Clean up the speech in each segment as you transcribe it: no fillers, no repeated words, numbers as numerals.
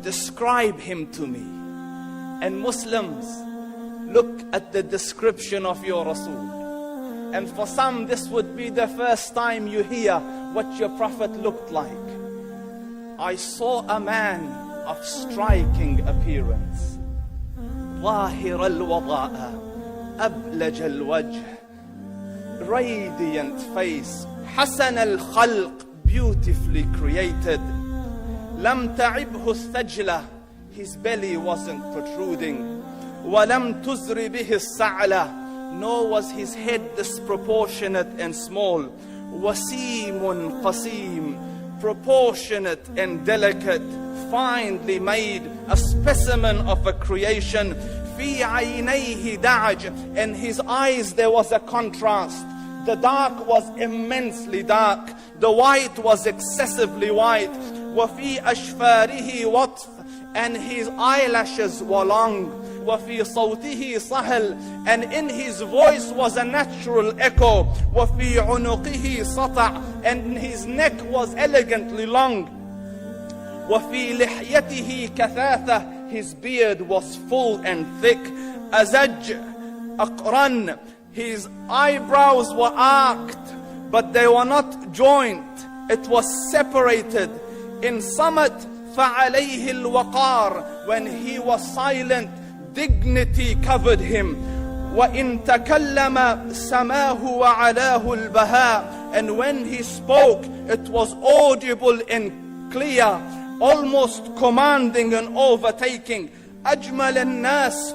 describe him to me. And Muslims, look at the description of your Rasul. And for some, this would be the first time you hear what your Prophet looked like. I saw a man of striking appearance. ظاهر الوضاء أبلج الوجه, radiant face, حسن الخلق, beautifully created. لم تعبه الثجلة, his belly wasn't protruding. ولم تزر به السعلة, nor was his head disproportionate and small. وسيم قسيم, proportionate and delicate, finely made, a specimen of a creation. في عينيه دعج, in his eyes there was a contrast. The dark was immensely dark, the white was excessively white. وفي أشفاره وطف, and his eyelashes were long. وفي صوته صهل, and in his voice was a natural echo. وفي عنقه سطع, and his neck was elegantly long. وفي لحيته كثاثة, his beard was full and thick. أزج أقرن, his eyebrows were arched, but they were not joint. It was separated. In summit فعليه الوقار, when he was silent, dignity covered him. وإن تكلم سماه وعلاه البهاء, and when he spoke, it was audible and clear, almost commanding and overtaking. أجمل الناس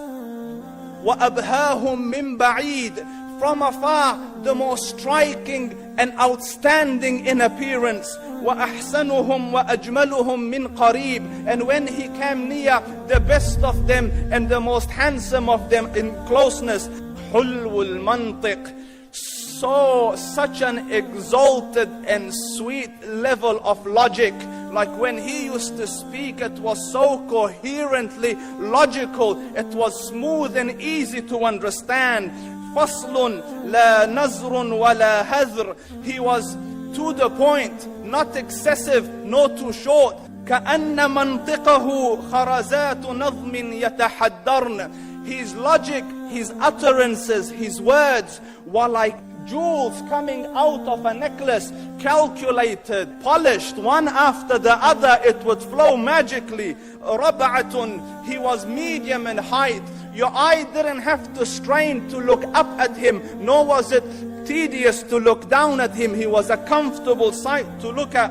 وأبهاهم من بعيد, from afar the most striking and outstanding in appearance. وأحسنهم وأجملهم من قريب, and when he came near, the best of them and the most handsome of them in closeness. حلو المنطق, such an exalted and sweet level of logic. Like when he used to speak, it was so coherently logical, it was smooth and easy to understand. فصل لا نزر ولا هذر, he was to the point, not excessive nor too short. كأن منطقه خرزات نظم يتحدرن, his logic, his utterances, his words were like jewels coming out of a necklace, calculated, polished, one after the other, it would flow magically. ربعة, he was medium in height. Your eye didn't have to strain to look up at him, nor was it tedious to look down at him. He was a comfortable sight to look at.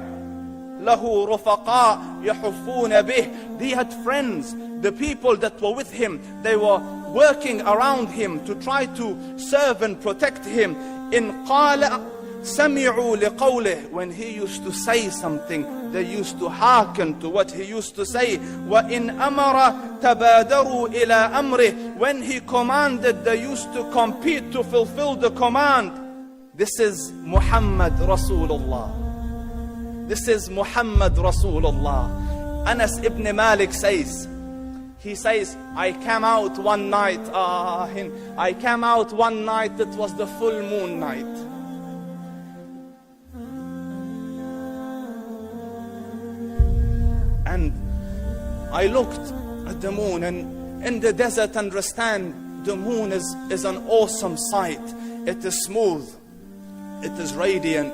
له رفقاء يحفون به, he had friends, the people that were with him, they were working around him to try to serve and protect him. إن قال سمعوا لقوله, when he used to say something, they used to hearken to what he used to say. وإن أمر تبادروا إلى أمره, when he commanded, they used to compete to fulfill the command. This is Muhammad Rasulullah. This is Muhammad Rasulullah. Anas ibn Malik says, he says, I came out one night, it was the full moon night. And I looked at the moon, and in the desert, understand, the moon is an awesome sight. It is smooth, it is radiant,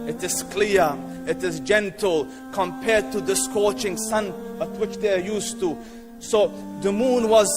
it is clear, it is gentle compared to the scorching sun at which they are used to. So the moon was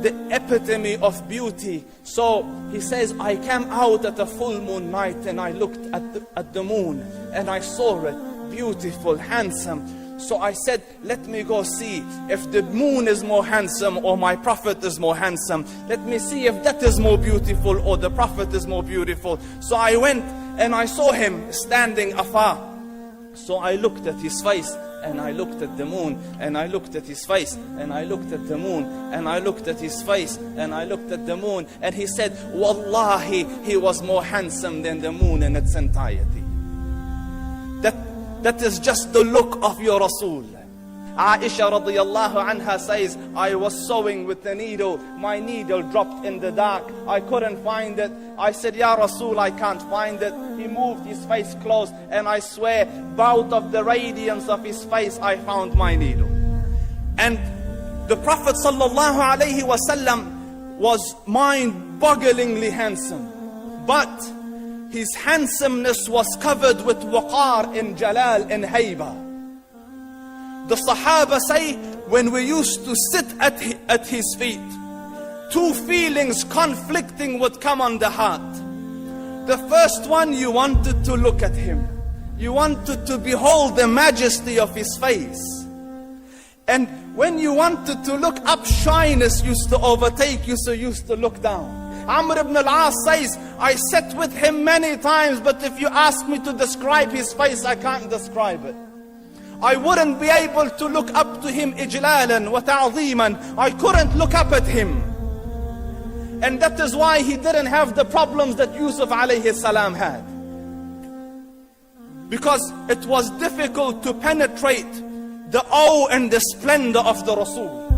the epitome of beauty. So he says, I came out at a full moon night and I looked at the moon and I saw it, beautiful, handsome. So I said, let me go see if the moon is more handsome or my Prophet is more handsome. Let me see if that is more beautiful or the Prophet is more beautiful. So I went and I saw him standing afar. So I looked at his face and I looked at the moon, and I looked at his face, and I looked at the moon, and I looked at his face, and I looked at the moon. And he said, Wallahi, he was more handsome than the moon in its entirety. That is just the look of your Rasul. Aisha radiyallahu anha says, I was sewing with the needle. My needle dropped in the dark. I couldn't find it. I said, Ya Rasul, I can't find it. He moved his face close, and I swear, out of the radiance of his face, I found my needle. And the Prophet ﷺ was mind-bogglingly handsome. But his handsomeness was covered with waqar and jalal and hayba. The Sahaba say, when we used to sit at his feet, two feelings conflicting would come on the heart. The first one, you wanted to look at him. You wanted to behold the majesty of his face. And when you wanted to look up, shyness used to overtake you, so you used to look down. Amr ibn al-As says, I sat with him many times, but if you ask me to describe his face, I can't describe it. I wouldn't be able to look up to him ijlalan wa ta'zeeman. I couldn't look up at him. And that is why he didn't have the problems that Yusuf alayhi salam had. Because it was difficult to penetrate the awe and the splendor of the Rasul.